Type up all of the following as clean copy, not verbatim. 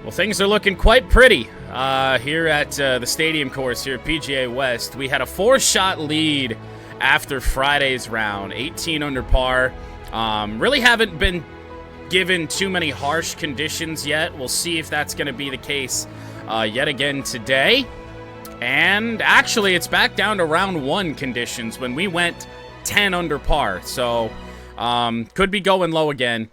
Well, things are looking quite pretty here at the stadium course here at PGA West. We had a 4-shot lead after Friday's round, 18 under par. Really haven't been given too many harsh conditions yet. We'll see if that's going to be the case yet again today. And actually, it's back down to round 1 conditions when we went 10 under par. So, could be going low again.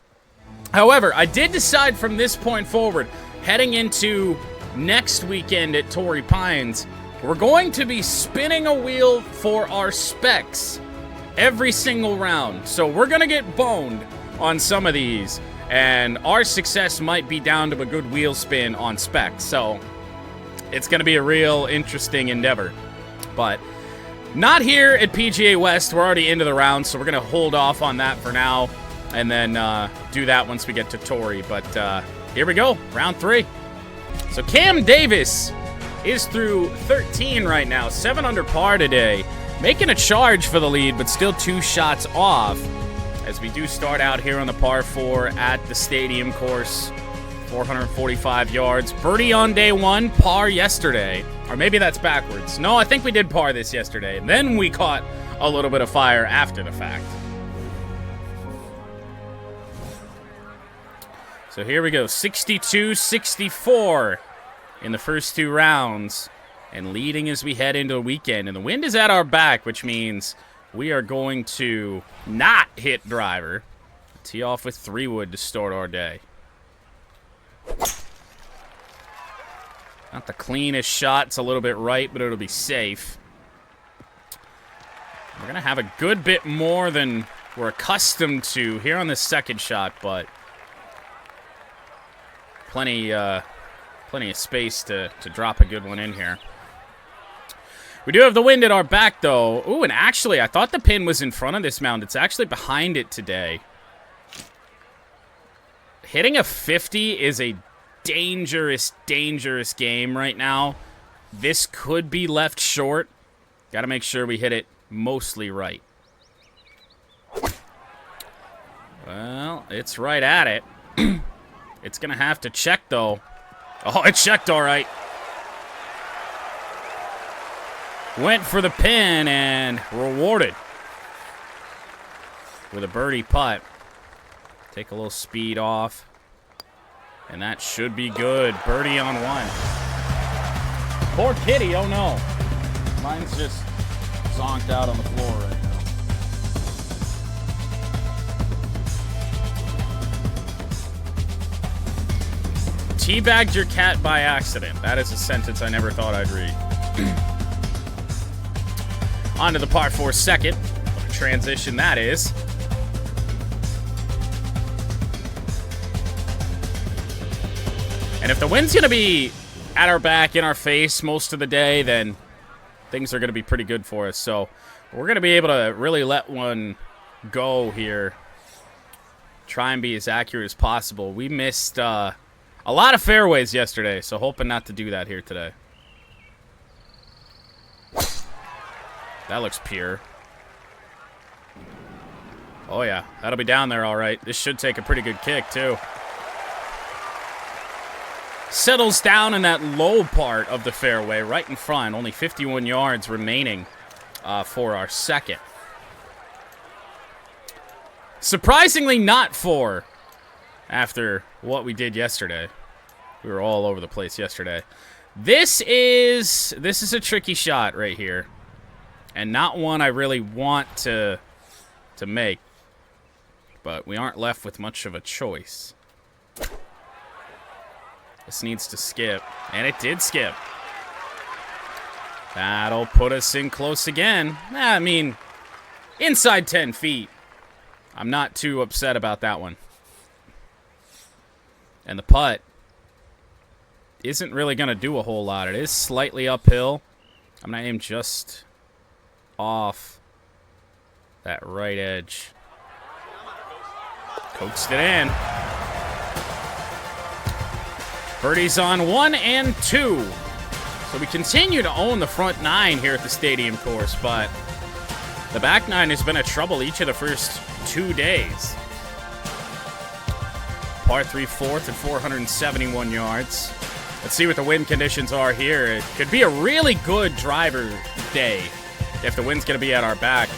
However, I did decide from this point forward, heading into next weekend at Torrey Pines, we're going to be spinning a wheel for our specs every single round. So we're going to get boned on some of these, and our success might be down to a good wheel spin on specs. So it's going to be a real interesting endeavor. But not here at PGA West. We're already into the round, so we're going to hold off on that for now and then do that once we get to Torrey. But here we go, round 3. So Cam Davis is through 13 right now, 7 under par today. Making a charge for the lead, but still 2 shots off as we do start out here on the par 4 at the stadium course. 445 yards. Birdie on day 1, par yesterday. Or maybe that's backwards. No, I think we did par this yesterday. And then we caught a little bit of fire after the fact. So here we go, 62-64 in the first 2 rounds, and leading as we head into the weekend. And the wind is at our back, which means we are going to not hit driver. Tee off with 3-wood to start our day. Not the cleanest shot. It's a little bit right, but it'll be safe. We're going to have a good bit more than we're accustomed to here on this second shot, but plenty of space to drop a good one in here. We do have the wind at our back, though. Ooh, and actually, I thought the pin was in front of this mound. It's actually behind it today. Hitting a 50 is a dangerous, dangerous game right now. This could be left short. Got to make sure we hit it mostly right. Well, it's right at it. It's going to have to check, though. Oh, it checked all right. Went for the pin and rewarded with a birdie putt. Take a little speed off. And that should be good. Birdie on 1. Poor kitty, oh no. Mine's just zonked out on the floor right now. Teabagged your cat by accident. That is a sentence I never thought I'd read. On to the par 4 second. What a transition that is. And if the wind's going to be at our back, in our face most of the day, then things are going to be pretty good for us. So we're going to be able to really let one go here. Try and be as accurate as possible. We missed a lot of fairways yesterday, so hoping not to do that here today. That looks pure. Oh, yeah. That'll be down there all right. This should take a pretty good kick, too. Settles down in that low part of the fairway, right in front. Only 51 yards remaining for our second. Surprisingly not 4 after what we did yesterday. We were all over the place yesterday. This is a tricky shot right here. And not one I really want to make. But we aren't left with much of a choice. This needs to skip. And it did skip. That'll put us in close again. I mean, inside 10 feet. I'm not too upset about that one. And the putt isn't really going to do a whole lot. It is slightly uphill. I'm going to aim just off that right edge. Coaxed it in. Birdies on 1 and 2. So we continue to own the front 9 here at the stadium course, but the back 9 has been a trouble each of the first 2 days. Par 3 fourth at 471 yards. Let's see what the wind conditions are here. It could be a really good driver day if the wind's going to be at our back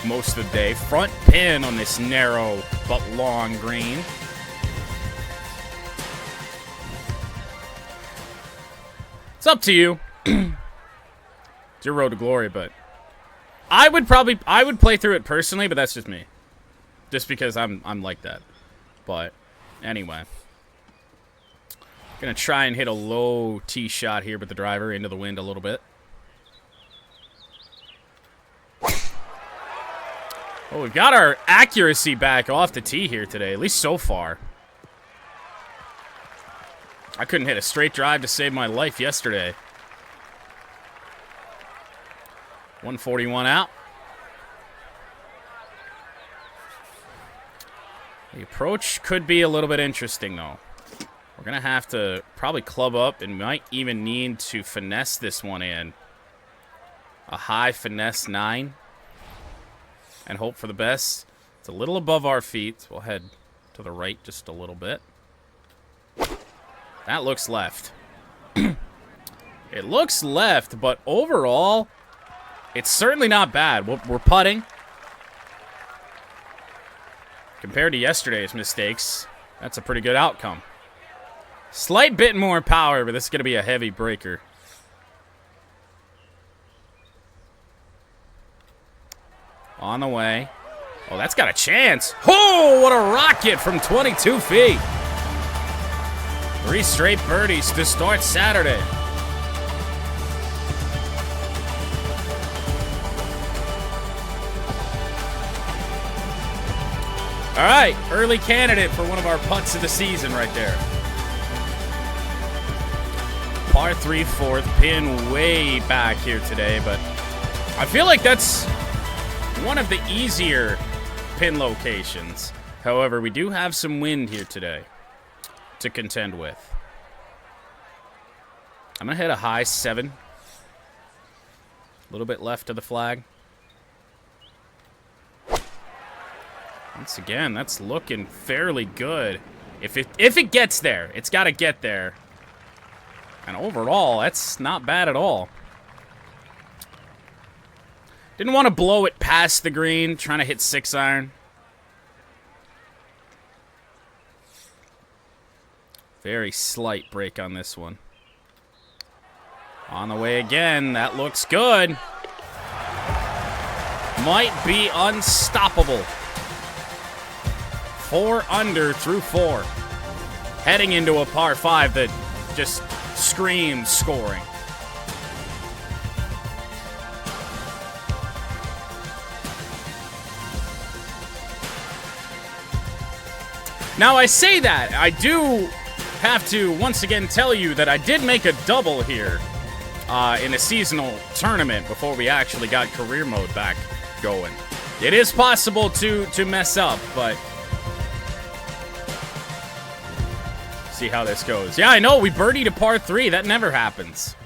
most of the day. Front pin on this narrow but long green. It's up to you. It's your road to glory, but I would play through it personally, but that's just me. Just because I'm like that. But anyway. Gonna try and hit a low tee shot here with the driver into the wind a little bit. Oh, we've got our accuracy back off the tee here today, at least so far. I couldn't hit a straight drive to save my life yesterday. 141 out. The approach could be a little bit interesting, though. We're going to have to probably club up and might even need to finesse this one in. A high finesse 9. And hope for the best. It's a little above our feet. So we'll head to the right just a little bit. That looks left. It looks left, but overall, it's certainly not bad. We're putting. Compared to yesterday's mistakes, that's a pretty good outcome. Slight bit more power, but this is going to be a heavy breaker. On the way. Oh, that's got a chance. Oh, what a rocket from 22 feet. 3 straight birdies to start Saturday. All right, early candidate for one of our putts of the season right there. Par 3 fourth, pin way back here today, but I feel like that's one of the easier pin locations. However, we do have some wind here today to contend with. I'm going to hit a high 7. A little bit left of the flag. Once again, that's looking fairly good. If it gets there, it's got to get there. And overall, that's not bad at all. Didn't want to blow it past the green, trying to hit 6-iron. Very slight break on this one. On the way again. That looks good. Might be unstoppable. 4 under through 4. Heading into a par 5 that just screams scoring. Now, I say that. I do have to once again tell you that I did make a double here in a seasonal tournament before we actually got career mode back going. It is possible to mess up, but see how this goes. Yeah, I know, we birdied a par 3. That never happens.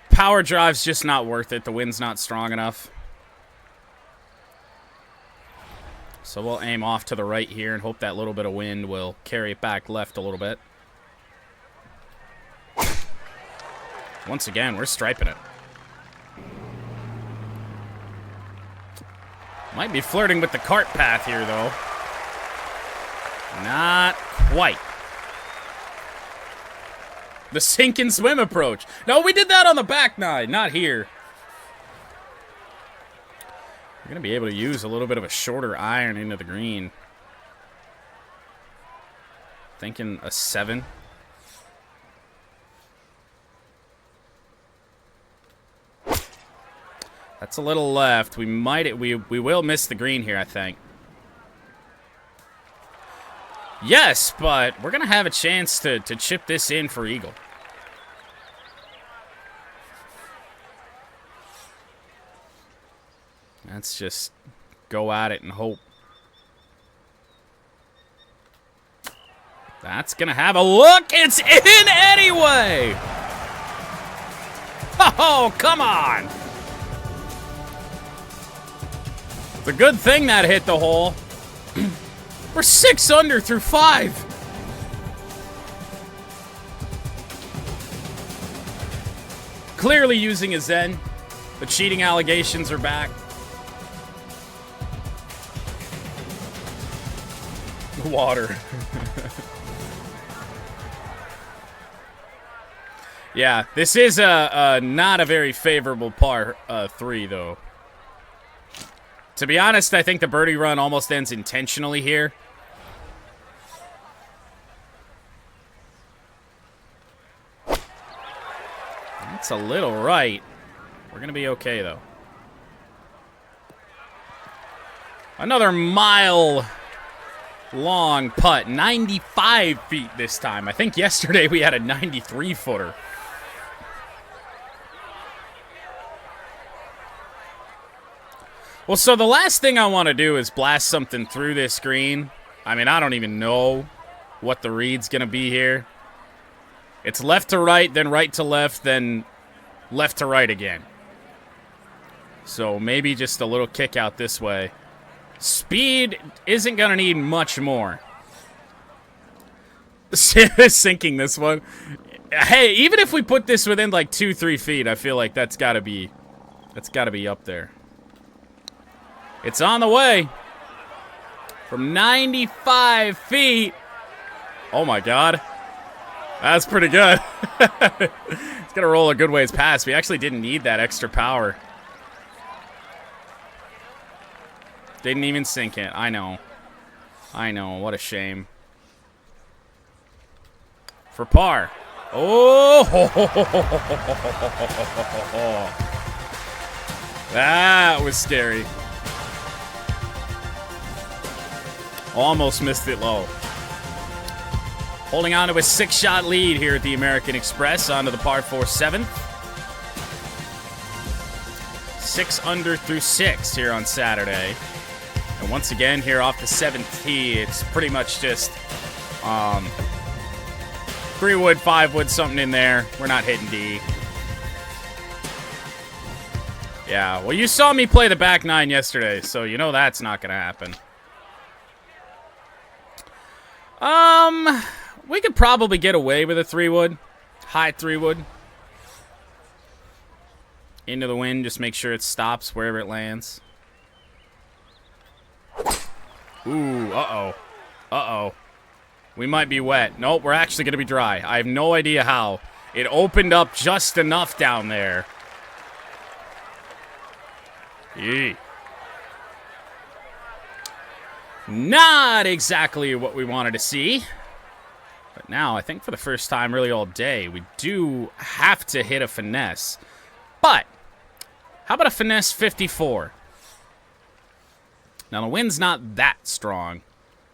Power drive's just not worth it. The wind's not strong enough. So we'll aim off to the right here and hope that little bit of wind will carry it back left a little bit. Once again, we're striping it. Might be flirting with the cart path here, though. Not quite. The sink and swim approach. No, we did that on the back nine, not here. We're going to be able to use a little bit of a shorter iron into the green. Thinking a 7. That's a little left. We will miss the green here, I think. Yes, but we're going to have a chance to chip this in for eagle. Let's just go at it and hope. That's going to have a look. It's in anyway. Oh, come on. It's a good thing that hit the hole. We're 6 under through 5. Clearly using a Zen. The cheating allegations are back. Water. Yeah, this is not a very favorable par 3, though. To be honest, I think the birdie run almost ends intentionally here. That's a little right. We're going to be okay, though. Another mile-long putt. 95 feet this time. I think yesterday we had a 93-footer. Well, so the last thing I want to do is blast something through this green. I mean, I don't even know what the read's going to be here. It's left to right, then right to left, then left to right again. So maybe just a little kick out this way. Speed isn't going to need much more. Sinking this one. Hey, even if we put this within like 2-3 feet, I feel like that's got to be up there. It's on the way. From 95 feet. Oh my god. That's pretty good. It's going to roll a good ways past. We actually didn't need that extra power. Didn't even sink it. I know. I know. What a shame. For par. Oh! That was scary. Almost missed it low. Holding on to a 6-shot lead here at the American Express onto the par 4 7th. 6 under through 6 here on Saturday. And once again, here off the 7th tee, it's pretty much just 3-wood, 5-wood, something in there. We're not hitting D. Yeah, well, you saw me play the back 9 yesterday, so you know that's not going to happen. We could probably get away with a 3-wood. High 3-wood. Into the wind, just make sure it stops wherever it lands. Ooh, uh-oh. Uh-oh. We might be wet. Nope, we're actually going to be dry. I have no idea how. It opened up just enough down there. Yee. Not exactly what we wanted to see. But now, I think for the first time really all day, we do have to hit a finesse. But, how about a finesse 54? Now, the wind's not that strong,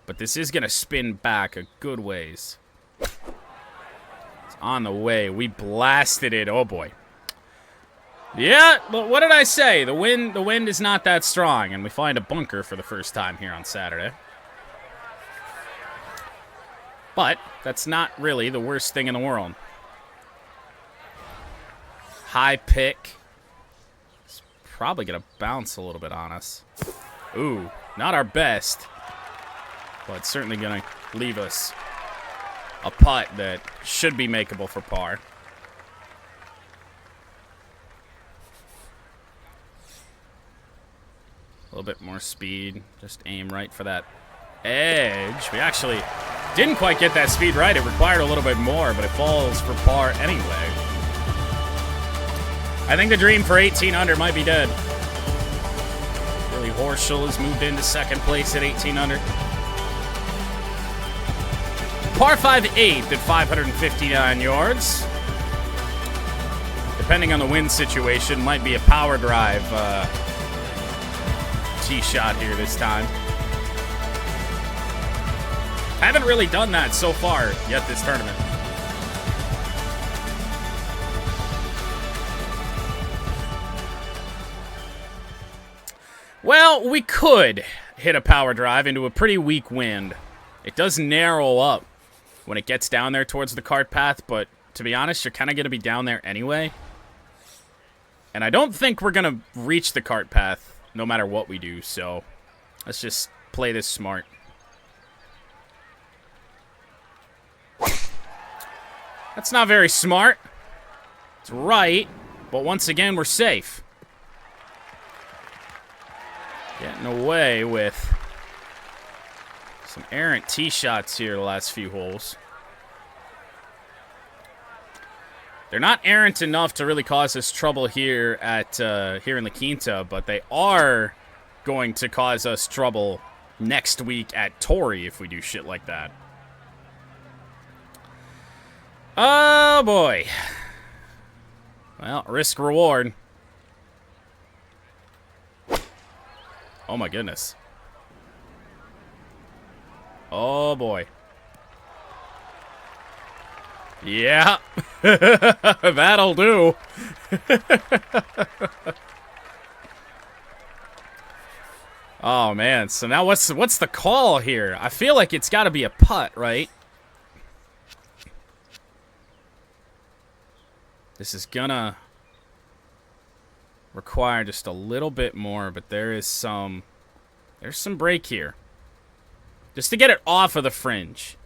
but this is going to spin back a good ways. It's on the way. We blasted it. Oh, boy. Yeah, but what did I say? The wind is not that strong, and we find a bunker for the first time here on Saturday. But that's not really the worst thing in the world. High pick. It's probably going to bounce a little bit on us. Ooh, not our best, but it's certainly going to leave us a putt that should be makeable for par. A little bit more speed. Just aim right for that edge. We actually didn't quite get that speed right. It required a little bit more, but it falls for par anyway. I think the dream for 18 under might be dead. Billy Horschel has moved into second place at 18 under. Par 5 8th at 559 yards. Depending on the wind situation, might be a power drive tee shot here this time. Haven't really done that so far yet this tournament. Well, we could hit a power drive into a pretty weak wind. It does narrow up when it gets down there towards the cart path, but to be honest, you're kind of going to be down there anyway. And I don't think we're going to reach the cart path no matter what we do, so let's just play this smart. That's not very smart. It's right, but once again, we're safe. Getting away with some errant tee shots here the last few holes. They're not errant enough to really cause us trouble here at here in La Quinta, but they are going to cause us trouble next week at Torrey if we do shit like that. Oh, boy. Well, risk reward. Oh, my goodness. Oh, boy. Yeah. That'll do. Oh, man. So now what's the call here? I feel like it's got to be a putt, right? This is gonna require just a little bit more, but there's some break here. Just to get it off of the fringe,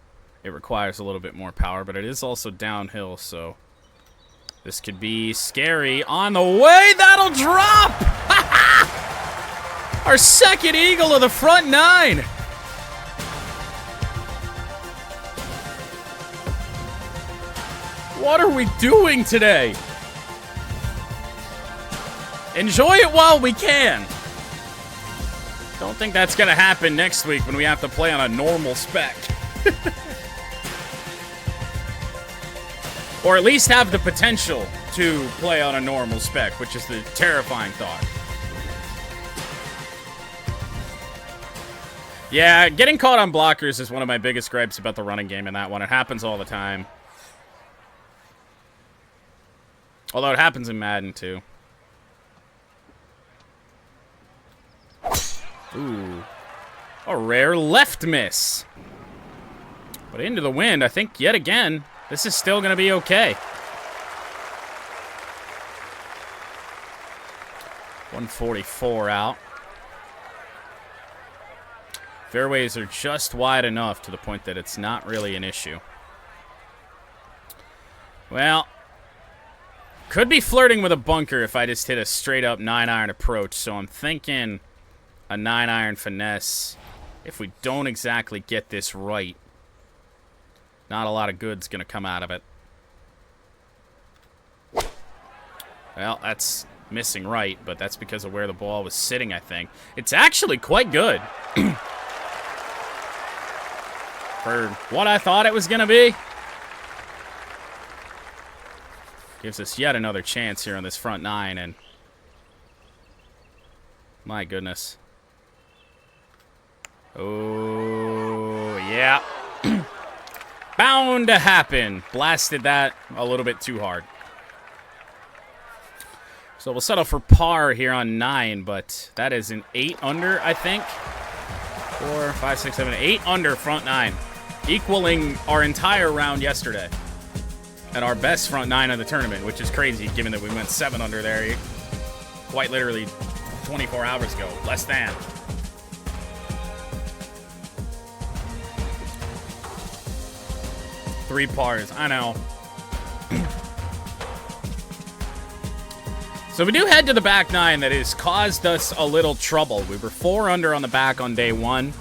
it requires a little bit more power, but it is also downhill, so this could be scary. On the way, that'll drop! Our second eagle of the front nine. What are we doing today? Enjoy it while we can. Don't think that's going to happen next week when we have to play on a normal spec. Or at least have the potential to play on a normal spec, which is the terrifying thought. Yeah, getting caught on blockers is one of my biggest gripes about the running game in that one. It happens all the time. Although it happens in Madden, too. Ooh. A rare left miss. But into the wind, I think, yet again, this is still going to be okay. 144 out. Fairways are just wide enough to the point that it's not really an issue. Well, could be flirting with a bunker if I just hit a straight-up 9-iron approach, so I'm thinking a 9-iron finesse. If we don't exactly get this right, not a lot of good's going to come out of it. Well, that's missing right, but that's because of where the ball was sitting, I think. It's actually quite good. For what I thought it was going to be. Gives us yet another chance here on this front nine, and my goodness. Oh, yeah. Bound to happen. Blasted that a little bit too hard. So we'll settle for par here on 9, but that is an 8 under, I think. 4, 5, 6, 7, 8 under front 9. Equaling our entire round yesterday. And our best front 9 of the tournament, which is crazy given that we went 7 under there quite literally 24 hours ago. Less than. Three pars. I know. So we do head to the back 9 that has caused us a little trouble. We were 4 under on the back on day 1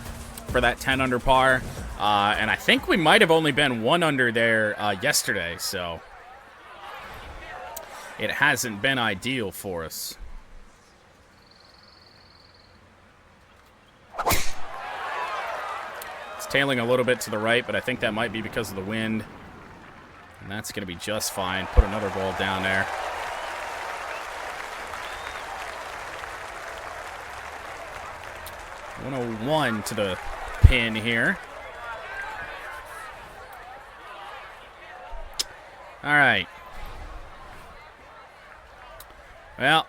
for that 10 under par. And I think we might have only been 1 under there yesterday, so it hasn't been ideal for us. It's tailing a little bit to the right, but I think that might be because of the wind. And that's going to be just fine. Put another ball down there. .101 to the pin here. All right. Well,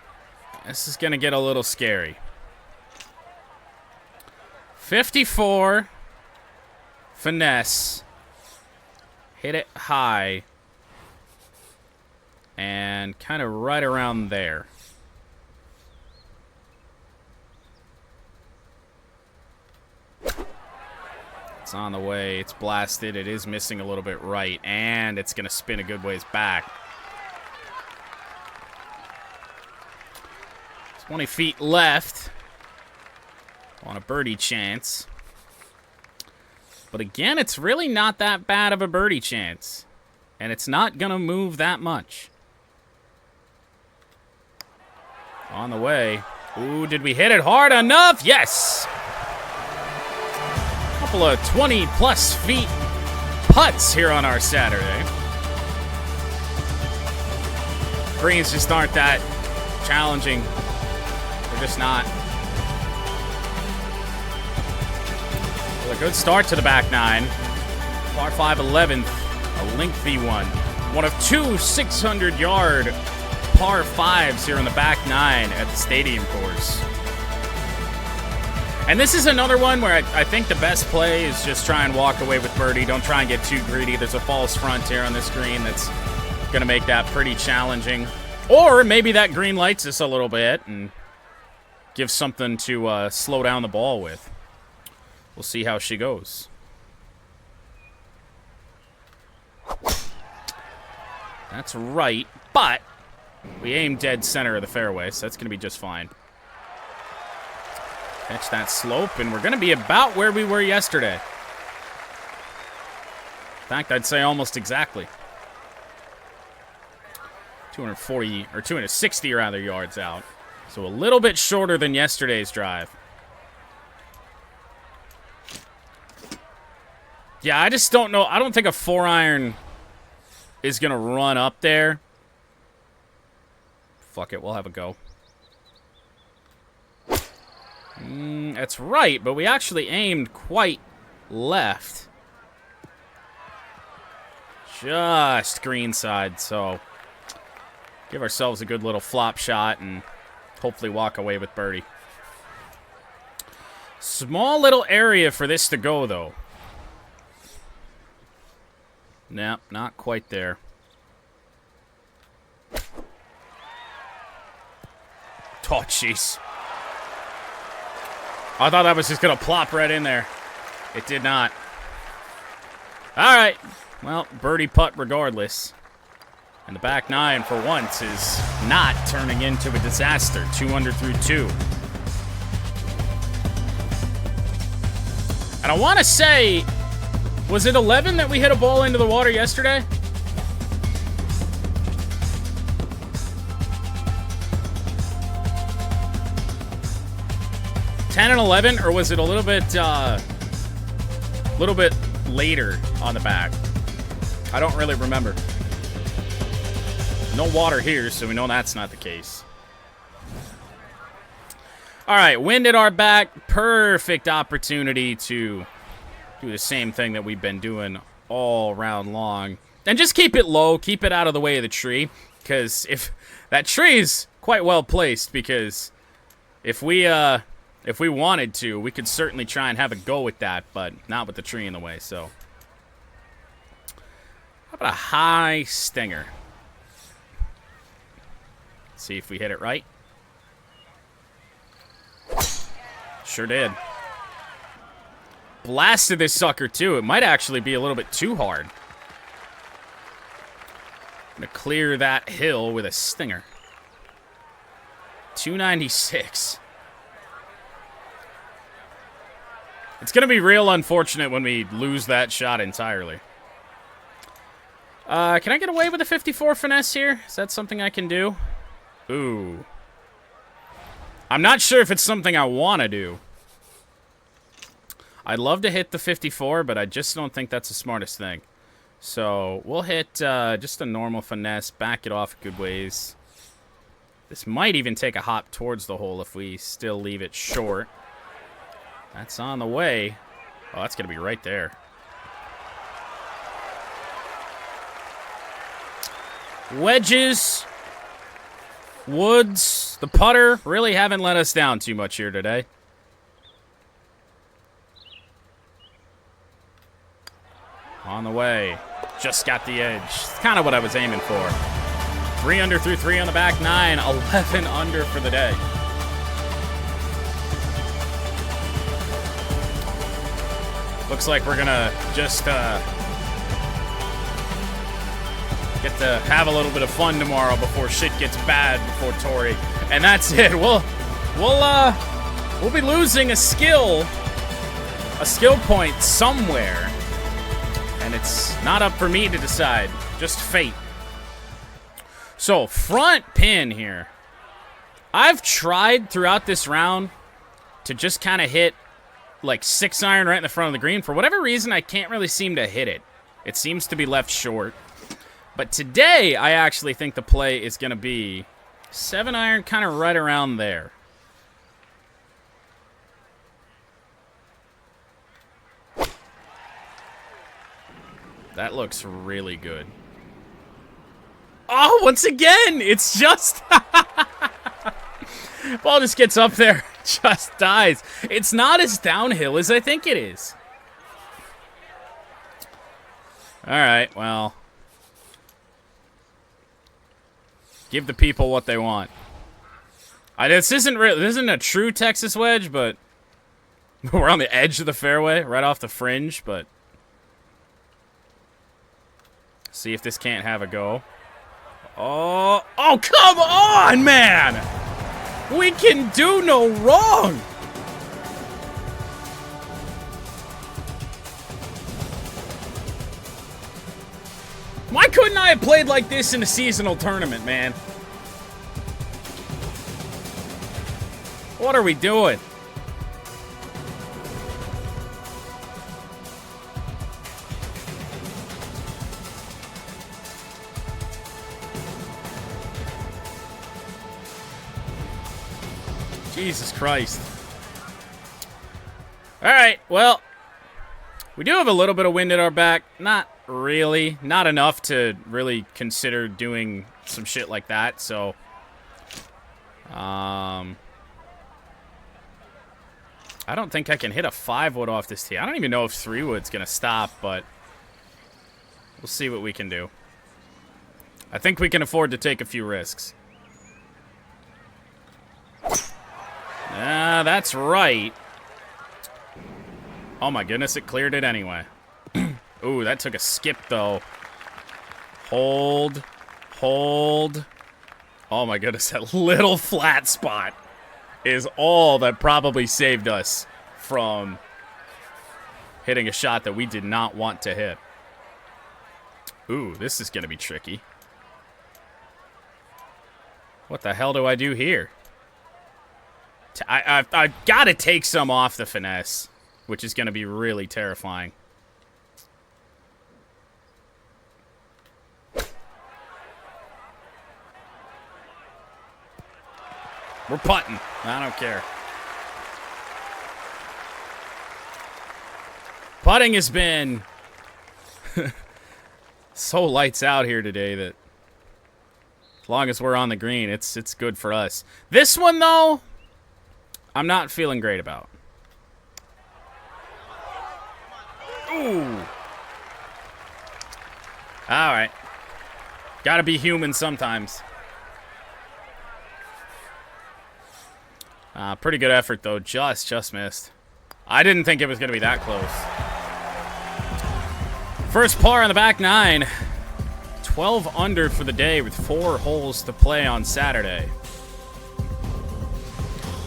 this is going to get a little scary. 54. Finesse. Hit it high. And kind of right around there. It's on the way. It's blasted. It is missing a little bit right, and it's going to spin a good ways back. 20 feet left on a birdie chance. But again, it's really not that bad of a birdie chance. And it's not going to move that much. On the way. Ooh, did we hit it hard enough? Yes! Couple of 20-plus feet putts here on our Saturday. Greens just aren't that challenging. They're just not. Well, a good start to the back nine. Par 5 11th, a lengthy one. One of two 600-yard par 5s here on the back nine at the stadium course. And this is another one where I think the best play is just try and walk away with birdie. Don't try and get too greedy. There's a false front here on this green that's going to make that pretty challenging. Or maybe that green lights us a little bit and gives something to slow down the ball with. We'll see how she goes. That's right, but we aim dead center of the fairway, so that's going to be just fine. Catch that slope, and we're going to be about where we were yesterday. In fact, I'd say almost exactly. 240, or 260 rather, yards out. So a little bit shorter than yesterday's drive. Yeah, I just don't know. I don't think a 4-iron is going to run up there. Fuck it, we'll have a go. That's right, but we actually aimed quite left. Just green side, so give ourselves a good little flop shot and hopefully walk away with birdie. Small little area for this to go, though. Nope, not quite there. Oh, jeez. I thought that was just going to plop right in there. It did not. All right. Well, birdie putt regardless. And the back nine, for once, is not turning into a disaster. 2 under through 2. And I want to say, was it 11 that we hit a ball into the water yesterday? $10 and 11, or was it a little bit later on the back? I don't really remember. No water here, so we know that's not the case. All right, wind at our back. Perfect opportunity to do the same thing that we've been doing all round long. And just keep it low, keep it out of the way of the tree, because if that tree is quite well placed, because if we wanted to, we could certainly try and have a go with that, but not with the tree in the way, so. How about a high stinger? See if we hit it right. Sure did. Blasted this sucker, too. It might actually be a little bit too hard. Gonna clear that hill with a stinger. 296. It's going to be real unfortunate when we lose that shot entirely. Can I get away with a 54 finesse here? Is that something I can do? Ooh. I'm not sure if it's something I want to do. I'd love to hit the 54, but I just don't think that's the smartest thing. So we'll hit just a normal finesse, back it off a good ways. This might even take a hop towards the hole if we still leave it short. That's on the way. Oh, that's going to be right there. Wedges, woods, the putter really haven't let us down too much here today. On the way. Just got the edge. It's kind of what I was aiming for. 3 under through 3 on the back nine. 11 under for the day. Looks like we're gonna just get to have a little bit of fun tomorrow before shit gets bad before Tori. And that's it. We'll be losing a skill point somewhere. And it's not up for me to decide. Just fate. So, front pin here. I've tried throughout this round to just kind of hit like 6-iron right in the front of the green. For whatever reason, I can't really seem to hit it. It seems to be left short. But today, I actually think the play is going to be 7-iron kind of right around there. That looks really good. Oh, once again, it's just... Ball just gets up there, just dies. It's not as downhill as I think it is. All right, well... Give the people what they want. This isn't a true Texas wedge, but we're on the edge of the fairway, right off the fringe, but see if this can't have a go. Oh, come on, man! We can do no wrong! Why couldn't I have played like this in a seasonal tournament, man? What are we doing? Jesus Christ. All right, well, we do have a little bit of wind at our back. Not really. Not enough to really consider doing some shit like that, so... I don't think I can hit a 5-wood off this tee. I don't even know if 3-wood's going to stop, but we'll see what we can do. I think we can afford to take a few risks. That's right. Oh my goodness, it cleared it anyway. Ooh, that took a skip, though. Hold. Hold. Oh my goodness, that little flat spot is all that probably saved us from hitting a shot that we did not want to hit. Ooh, this is going to be tricky. What the hell do I do here? I've got to take some off the finesse, which is going to be really terrifying. We're putting. I don't care. Putting has been so lights out here today that as long as we're on the green, it's good for us. This one, though, I'm not feeling great about. Ooh. All right. Gotta be human sometimes. Pretty good effort, though. Just missed. I didn't think it was going to be that close. First par on the back nine. 12 under for the day with 4 holes to play on Saturday.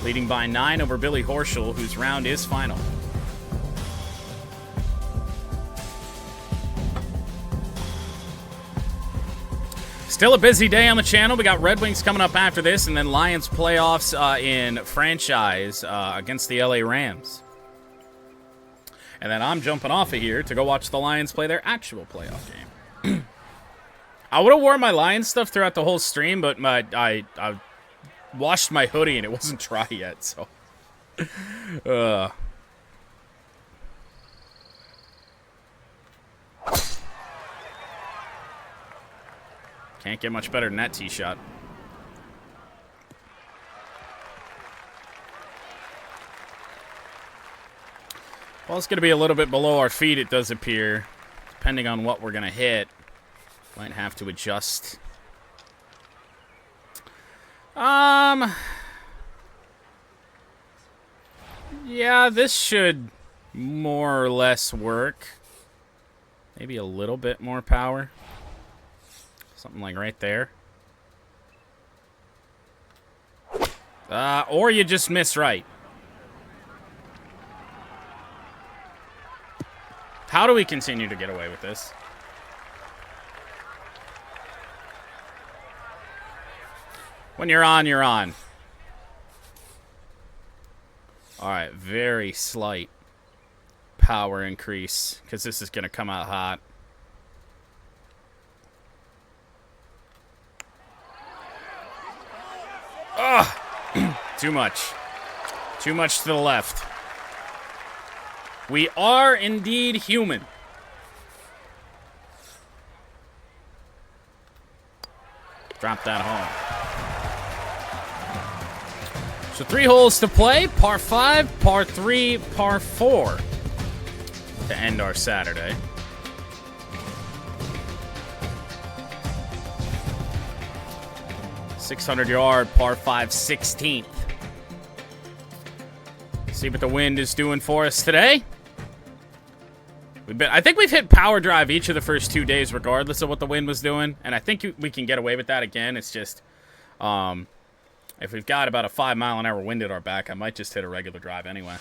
Leading by 9 over Billy Horschel, whose round is final. Still a busy day on the channel. We got Red Wings coming up after this, and then Lions playoffs in franchise against the LA Rams. And then I'm jumping off of here to go watch the Lions play their actual playoff game. I would have worn my Lions stuff throughout the whole stream, but I washed my hoodie and it wasn't dry yet, so... Can't get much better than that tee shot. Well, it's going to be a little bit below our feet, it does appear. Depending on what we're going to hit. Might have to adjust. Yeah, this should more or less work. Maybe a little bit more power. Something like right there. Or you just miss right. How do we continue to get away with this? When you're on, you're on. Alright, very slight power increase, because this is going to come out hot. Ugh! Too much. Too much to the left. We are indeed human. Drop that home. So 3 holes to play. Par 5, par 3, par 4 to end our Saturday. .600-yard par 5, 16th. See what the wind is doing for us today. I think we've hit power drive each of the first 2 days, regardless of what the wind was doing, and I think we can get away with that again. It's just, if we've got about a 5-mile-an-hour wind at our back, I might just hit a regular drive anyway.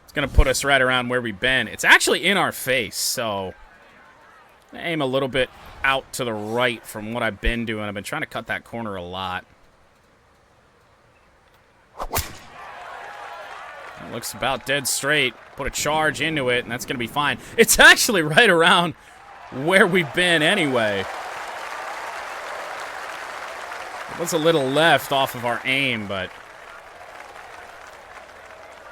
It's going to put us right around where we've been. It's actually in our face, so aim a little bit out to the right from what I've been doing. I've been trying to cut that corner a lot. It looks about dead straight. Put a charge into it, and that's going to be fine. It's actually right around where we've been anyway. It was a little left off of our aim, but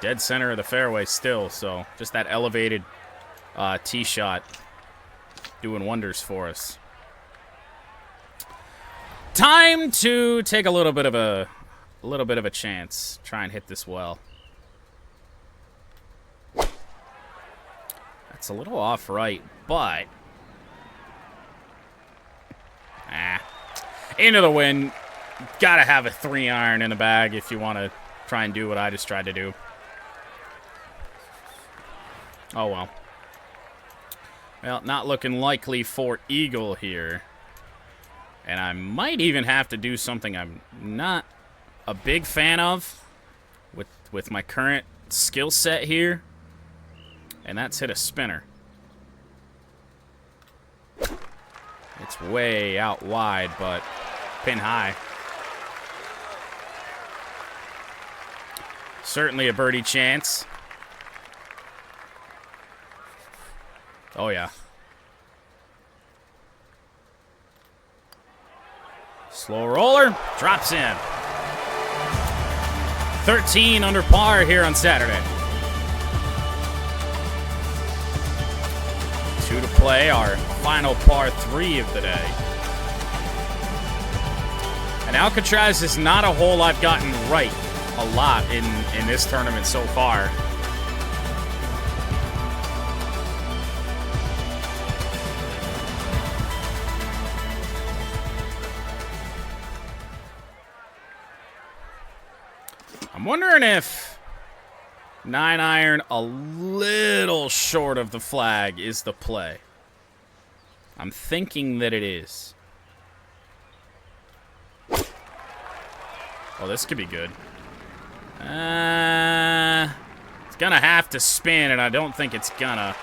dead center of the fairway still, so just that elevated tee shot doing wonders for us. Time to take a little bit of a chance. Try and hit this well. That's a little off right, but into the wind. Gotta have a 3-iron in the bag if you want to try and do what I just tried to do. Oh well. Well, not looking likely for eagle here. And I might even have to do something I'm not a big fan of with my current skill set here. And that's hit a spinner. It's way out wide, but pin high. Certainly a birdie chance. Oh, yeah. Slow roller. Drops in. 13 under par here on Saturday. 2 to play, our final par 3 of the day. And Alcatraz is not a hole I've gotten right a lot in this tournament so far. I'm wondering if 9-iron a little short of the flag is the play. I'm thinking that it is. Oh, this could be good. It's gonna have to spin, and I don't think it's gonna.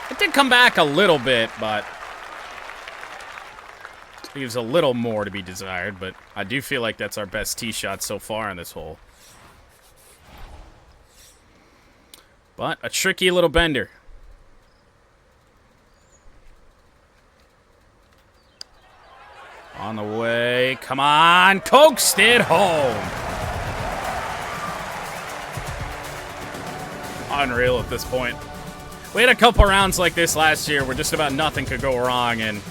It did come back a little bit, but leaves a little more to be desired, but I do feel like that's our best tee shot so far in this hole. But a tricky little bender. On the way. Come on. Coaxed it home. Unreal at this point. We had a couple rounds like this last year where just about nothing could go wrong, and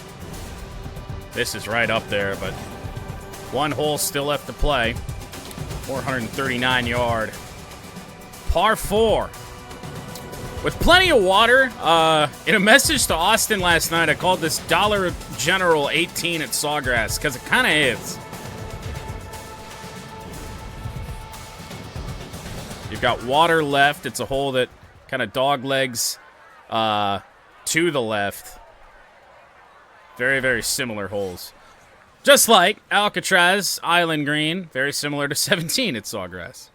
this is right up there, but one hole still left to play. 439-yard. Par 4. With plenty of water. In a message to Austin last night, I called this Dollar General 18 at Sawgrass, because it kind of is. You've got water left. It's a hole that kind of dog legs to the left. Very, very similar holes. Just like Alcatraz Island Green, very similar to 17 at Sawgrass.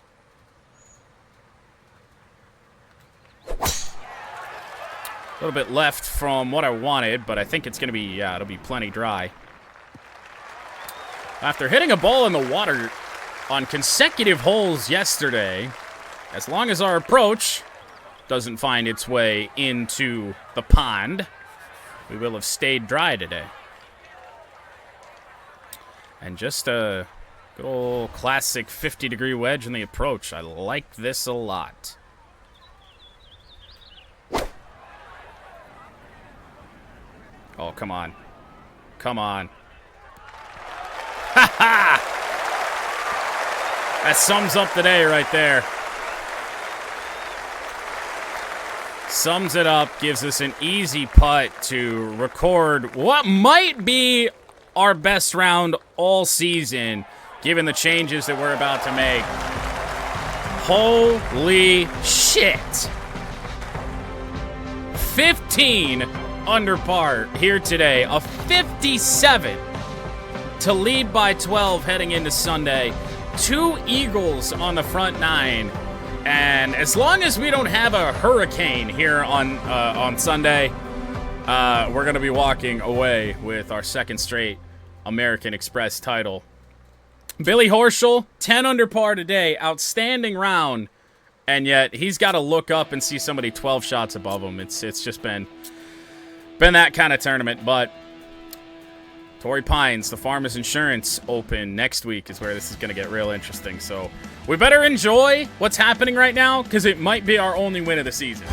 A little bit left from what I wanted, but I think it's going to be, yeah, it'll be plenty dry. After hitting a ball in the water on consecutive holes yesterday, as long as our approach doesn't find its way into the pond, we will have stayed dry today. And just a good old classic 50-degree wedge in the approach. I like this a lot. Oh, come on. Come on. Ha ha! That sums up the day right there. Sums it up, gives us an easy putt to record what might be our best round all season, given the changes that we're about to make. Holy shit. 15 under par here today. A 57 to lead by 12 heading into Sunday. 2 eagles on the front 9. And as long as we don't have a hurricane here on Sunday, we're going to be walking away with our second straight American Express title. Billy Horschel, 10 under par today. Outstanding round. And yet, he's got to look up and see somebody 12 shots above him. It's just been that kind of tournament. But Torrey Pines, the Farmers Insurance Open next week is where this is going to get real interesting. So we better enjoy what's happening right now because it might be our only win of the season.